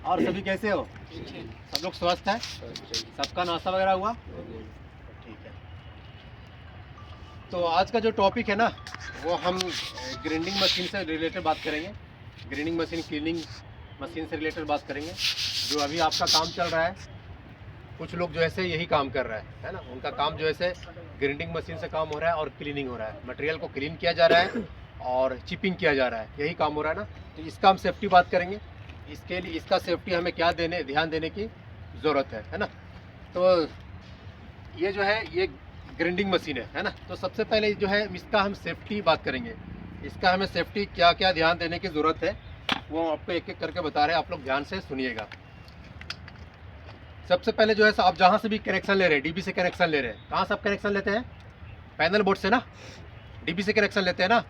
और सभी कैसे हो? सब लोग स्वस्थ है? सबका नाश्ता वगैरह हुआ? ठीक है। तो आज का जो टॉपिक है ना, वो हम ग्राइंडिंग मशीन से रिलेटेड बात करेंगे। ग्राइंडिंग मशीन, क्लीनिंग मशीन से रिलेटेड बात करेंगे। जो अभी आपका काम चल रहा है, कुछ लोग जो ऐसे यही काम कर रहा है ना, उनका काम जो ऐसे ग्राइंडिंग मशीन से काम हो रहा है और क्लीनिंग हो रहा है। मटेरियल को क्लीन किया जा रहा है और चिपिंग किया जा रहा है, यही काम हो रहा है ना। तो इसका हम सेफ्टी बात करेंगे। इसके लिए इसका सेफ्टी हमें क्या ध्यान देने की ज़रूरत है ना। तो ये जो है ये ग्राइंडिंग मशीन है ना। तो सबसे पहले जो है इसका हम सेफ्टी बात करेंगे। इसका हमें सेफ्टी क्या क्या ध्यान देने की ज़रूरत है, वो आपको एक एक करके बता रहे हैं। आप लोग ध्यान से सुनिएगा। सबसे पहले जो है आप जहाँ से भी कनेक्शन ले रहे हैं, डीबी से कनेक्शन ले रहे हैं, कहाँ से आप कनेक्शन लेते हैं? पैनल बोर्ड से ना, डीबी से कनेक्शन लेते हैं ना।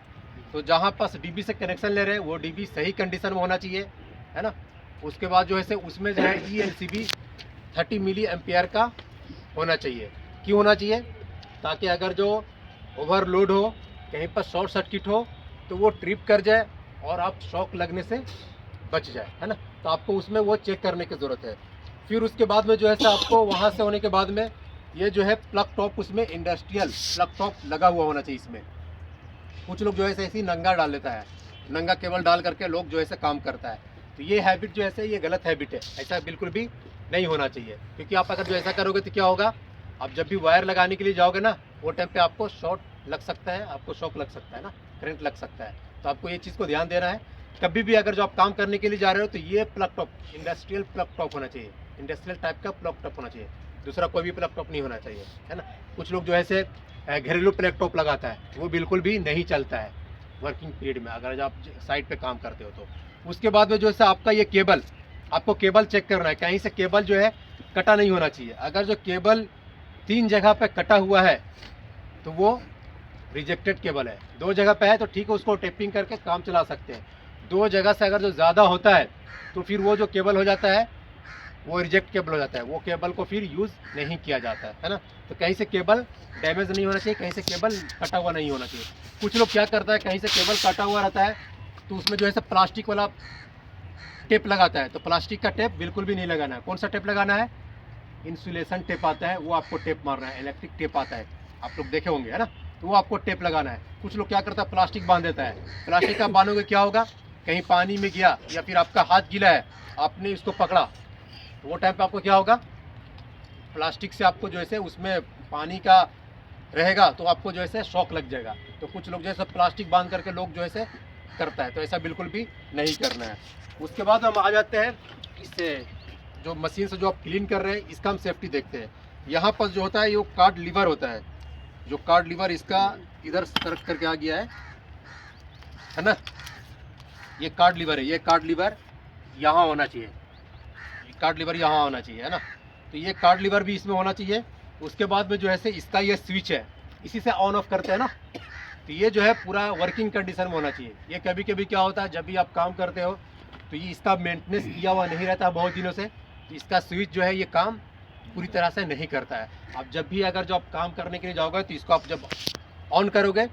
तो जहाँ पास डीबी से कनेक्शन ले रहे हैं वो डीबी सही कंडीशन में होना चाहिए, है ना। उसके बाद जो है उसमें जो है ELCB 30 मिली एम्पियर का होना चाहिए। क्यों होना चाहिए? ताकि अगर जो ओवरलोड हो, कहीं पर शॉर्ट सर्किट हो, तो वो ट्रिप कर जाए और आप शॉक लगने से बच जाए, है ना। तो आपको उसमें वो चेक करने की ज़रूरत है। फिर उसके बाद में जो है आपको वहाँ से होने के बाद में ये जो है प्लग टॉप, उसमें इंडस्ट्रियल प्लग टॉप लगा हुआ होना चाहिए इसमें। कुछ लोग जो है ऐसे ही नंगा डाल लेता है, नंगा केबल डाल करके लोग जो है काम करता है। तो ये हैबिट जो है ये गलत हैबिट है, ऐसा बिल्कुल भी नहीं होना चाहिए। क्योंकि आप अगर जो ऐसा करोगे तो क्या होगा, आप जब भी वायर लगाने के लिए जाओगे ना, वो टाइम पे आपको शॉर्ट लग सकता है, आपको शॉक लग सकता है ना, करंट लग सकता है। तो आपको ये चीज़ को ध्यान देना है। कभी भी अगर जो आप काम करने के लिए जा रहे हो तो ये plug top industrial plug top होना चाहिए, इंडस्ट्रियल टाइप का प्लग टॉप होना चाहिए, दूसरा कोई भी प्लग टॉप नहीं होना चाहिए, है ना। कुछ लोग जो है घरेलू प्लग टॉप लगाता है, वो बिल्कुल भी नहीं चलता है वर्किंग पीरियड में, अगर आप साइड पे काम करते हो तो। उसके बाद में जो है आपका ये केबल, आपको केबल चेक करना है, कहीं से केबल जो है कटा नहीं होना चाहिए। अगर जो केबल 3 जगह पे कटा हुआ है तो वो रिजेक्टेड केबल है। 2 जगह पे है तो ठीक है, उसको टेपिंग करके काम चला सकते हैं। 2 जगह से अगर जो ज़्यादा होता है तो फिर वो जो केबल हो जाता है वो रिजेक्ट केबल हो जाता है, वो केबल को फिर यूज़ नहीं किया जाता है ना। तो कहीं से केबल डैमेज नहीं होना चाहिए, कहीं से केबल कटा हुआ नहीं होना चाहिए। कुछ लोग क्या करता है, कहीं से केबल कटा हुआ रहता है तो उसमें जो है प्लास्टिक वाला टेप लगाता है। तो प्लास्टिक का टेप बिल्कुल भी नहीं लगाना है। कौन सा टेप लगाना है? इंसुलेशन टेप आता है, वो आपको टेप मारना है। इलेक्ट्रिक टेप आता है, आप लोग देखे होंगे, है ना। तो वो आपको टेप लगाना है। कुछ लोग क्या करता है, प्लास्टिक बांध देता है। प्लास्टिक का बांधोगे क्या होगा, कहीं पानी में गया या फिर आपका हाथ गीला है, आपने इसको पकड़ा, तो वो टाइम पे आपको क्या होगा, प्लास्टिक से आपको जो है उसमें पानी का रहेगा तो आपको जो है शॉक लग जाएगा। तो कुछ लोग जैसे प्लास्टिक बांध करके लोग जो है करता है, तो ऐसा बिल्कुल भी नहीं करना है। उसके बाद हम आ जाते हैं इससे जो मशीन से जो आप क्लीन कर रहे हैं, इसका हम सेफ्टी देखते हैं। यहाँ पर जो होता है ये कार्ड लीवर होता है, जो कार्ड लीवर इसका इधर सरक करके आ गया है ना। ये कार्ड लीवर है, ये कार्ड लीवर यहाँ होना चाहिए, कार्ड लीवर यहाँ होना चाहिए, है ना। तो ये कार्ड लीवर भी इसमें होना चाहिए। उसके बाद में जो है इसका ये स्विच है, इसी से ऑन ऑफ करते हैं ना। तो ये जो है पूरा वर्किंग कंडीशन में होना चाहिए। ये कभी कभी क्या होता है, जब भी आप काम करते हो तो ये इसका मेंटेनेंस किया हुआ नहीं रहता बहुत दिनों से, तो इसका स्विच जो है ये काम पूरी तरह से नहीं करता है। आप जब भी अगर जो आप काम करने के लिए जाओगे तो इसको आप जब ऑन करोगे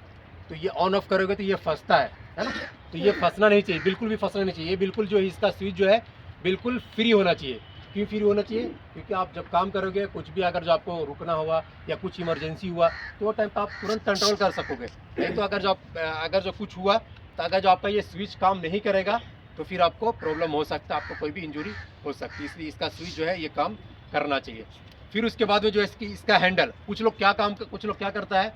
तो ये ऑन ऑफ करोगे तो ये फंसता है ना। तो ये फंसना नहीं चाहिए, बिल्कुल भी फंसना नहीं चाहिए। ये बिल्कुल जो है इसका स्विच जो है बिल्कुल फ्री होना चाहिए। क्यों फ्री होना चाहिए? क्योंकि आप जब काम करोगे, कुछ भी अगर जो आपको रुकना हुआ या कुछ इमरजेंसी हुआ तो वो टाइम पर आप तुरंत कंट्रोल कर सकोगे। नहीं तो अगर जो कुछ हुआ तो अगर जो आपका ये स्विच काम नहीं करेगा तो फिर आपको प्रॉब्लम हो सकता है, आपको कोई भी इंजरी हो सकती है। इसलिए इसका स्विच जो है ये काम करना चाहिए। फिर उसके बाद में जो है इसका हैंडल, कुछ लोग क्या करता है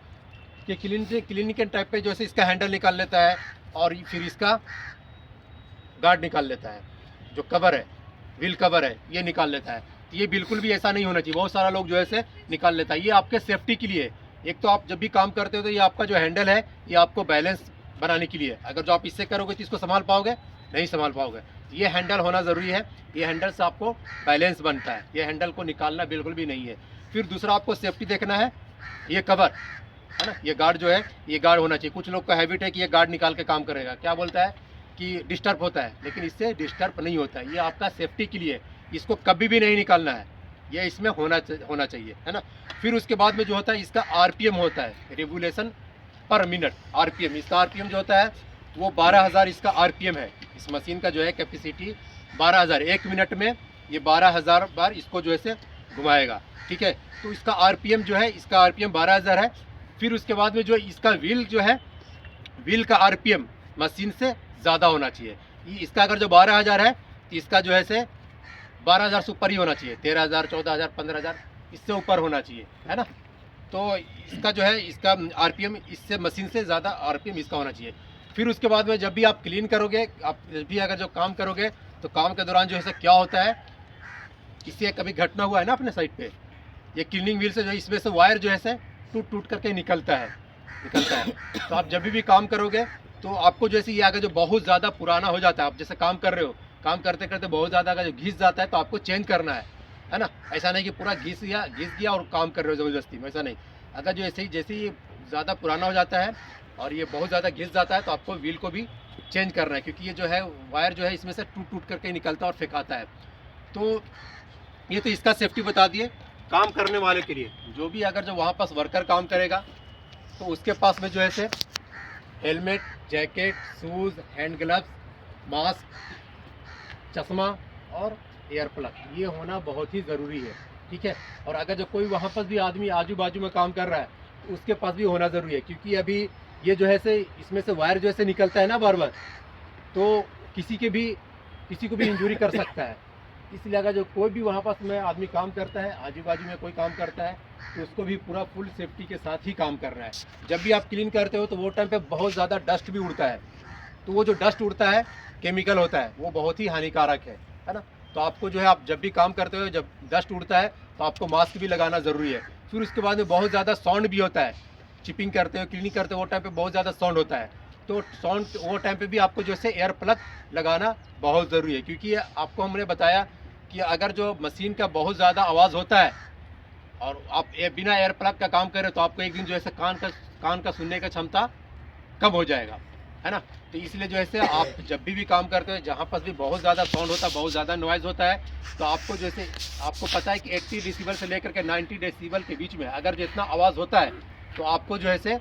कि क्लीनिक के टाइप पे जो है इसका हैंडल निकाल लेता है और फिर इसका गार्ड निकाल लेता है, जो कवर है, व्हील कवर है, ये निकाल लेता है। तो ये बिल्कुल भी ऐसा नहीं होना चाहिए। बहुत सारा लोग जो है निकाल लेता है। ये आपके सेफ्टी के लिए। एक तो आप जब भी काम करते हो तो ये आपका जो हैंडल है ये आपको बैलेंस बनाने के लिए, अगर जो आप इससे करोगे तो इसको संभाल पाओगे? नहीं संभाल पाओगे। ये हैंडल होना ज़रूरी है। ये हैंडल से आपको बैलेंस बनता है, ये हैंडल को निकालना बिल्कुल भी नहीं है। फिर दूसरा आपको सेफ्टी देखना है, ये कवर है ना, ये गार्ड जो है ये गार्ड होना चाहिए। कुछ लोग का हैबिट है कि ये गार्ड निकाल के काम करेगा, क्या बोलता है कि डिस्टर्ब होता है, लेकिन इससे डिस्टर्ब नहीं होता है। ये आपका सेफ्टी के लिए, इसको कभी भी नहीं निकालना है, ये इसमें होना चाहिए, है ना। फिर उसके बाद में जो होता है इसका RPM होता है, रेगुलेशन पर मिनट, RPM। इसका RPM जो होता है वो 12,000 इसका RPM है। इस मशीन का जो है कैपेसिटी 12,000 1 मिनट में ये 12,000 बार इसको जो है से घुमाएगा। ठीक है, तो इसका आरपीएम जो है, इसका आरपीएम 12,000 है। फिर उसके बाद में जो इसका व्हील जो है, व्हील का आरपीएम मशीन से ज़्यादा होना चाहिए। इसका अगर जो 12,000 है तो इसका जो है से 12,000 से ऊपर ही होना चाहिए, 13,000 14,000 15,000 इससे ऊपर होना चाहिए, है ना। तो इसका जो है, इसका आरपीएम इससे मशीन से ज़्यादा आरपीएम इसका होना चाहिए। फिर उसके बाद में जब भी आप क्लीन करोगे, आप जब भी अगर जो काम करोगे, तो काम के दौरान जो है क्या होता है, इससे कभी घटना हुआ है ना अपने साइड पे, ये क्लीनिंग व्हील से जो इसमें से वायर जो है से टूट टूट करके निकलता है। तो आप जब भी काम करोगे तो आपको जैसे ये अगर जो बहुत ज़्यादा पुराना हो जाता है, आप जैसे काम कर रहे हो, काम करते करते बहुत ज़्यादा अगर जो घिस जाता है तो आपको चेंज करना है ना। ऐसा नहीं कि पूरा घिस गया और काम कर रहे हो ज़बरदस्ती में, ऐसा नहीं। अगर जो ऐसे ही जैसे ही ज़्यादा पुराना हो जाता है और ये बहुत ज़्यादा घिस जाता है तो आपको व्हील को भी चेंज करना है, क्योंकि ये जो है वायर जो है इसमें से टूट टूट करके निकलता है और फेंकाता है। तो ये तो इसका सेफ्टी बता दिए। काम करने वाले के लिए जो भी अगर जो वहाँ पास वर्कर काम करेगा तो उसके पास में जो है से helmet, jacket, shoes, hand gloves, mask, चश्मा और एयर प्लग ये होना बहुत ही ज़रूरी है। ठीक है, और अगर जो कोई वहाँ पर भी आदमी आजू बाजू में काम कर रहा है तो उसके पास भी होना ज़रूरी है, क्योंकि अभी ये जो है से इसमें से वायर जो है से निकलता है ना बार बार, तो किसी को भी इंजरी कर सकता है। इसलिए अगर जो कोई भी वहाँ पास में आदमी काम करता है, आजू बाजू में कोई काम करता है, तो उसको भी पूरा फुल सेफ्टी के साथ ही काम करना है। जब भी आप क्लीन करते हो तो वो टाइम पे बहुत ज़्यादा डस्ट भी उड़ता है, तो वो जो डस्ट उड़ता है केमिकल होता है, वो बहुत ही हानिकारक है ना। तो आपको जो है, आप जब भी काम करते हो जब डस्ट उड़ता है तो आपको मास्क भी लगाना ज़रूरी है। फिर उसके बाद में बहुत ज़्यादा साउंड भी होता है, चिपिंग करते हो, क्लीनिंग करते हो, वो टाइम पे बहुत ज़्यादा साउंड होता है। तो साउंड वो टाइम पे भी आपको जो है एयर प्लग लगाना बहुत ज़रूरी है, क्योंकि आपको हमने बताया कि अगर जो मशीन का बहुत ज़्यादा आवाज़ होता है और आप बिना एयर प्लग का काम करें तो आपको एक दिन जो है कान का सुनने का क्षमता कम हो जाएगा, है ना। तो इसलिए जो है आप जब भी काम करते हो, जहाँ पर भी बहुत ज़्यादा साउंड होता है, बहुत ज़्यादा नॉइज़ होता है, तो आपको जैसे आपको पता है कि 80 डेसिबल से लेकर के 90 डेसिबल के बीच में अगर जितना आवाज़ होता है तो आपको जो है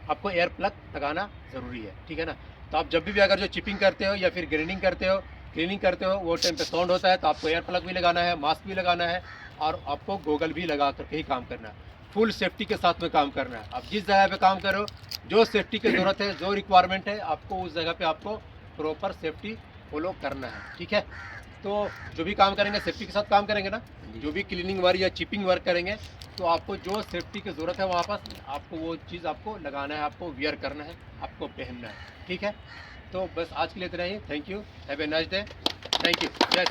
आपको एयर प्लग लगाना ज़रूरी है। ठीक है ना। तो आप जब भी अगर जो चिपिंग करते हो या फिर ग्राइंडिंग करते हो, क्लीनिंग करते हो, वो टाइम पे साउंड होता है तो आपको एयर प्लग भी लगाना है, मास्क भी लगाना है और आपको गोगल भी लगा करके ही काम करना है। फुल सेफ्टी के साथ में काम करना है। आप जिस जगह पे काम करो, जो सेफ्टी की ज़रूरत है, जो रिक्वायरमेंट है, आपको उस जगह पे आपको प्रॉपर सेफ्टी फॉलो करना है। ठीक है, तो जो भी काम करेंगे सेफ्टी के साथ काम करेंगे ना। जो भी क्लीनिंग वर्क या चिपिंग वर्क करेंगे तो आपको जो सेफ्टी की ज़रूरत है वहाँ पर आपको वो चीज़ आपको लगाना है, आपको वियर करना है, आपको पहनना है। ठीक है, तो बस आज के लिए इतना ही। Thank you, have a nice day. Thank you. Jai Shri Ram.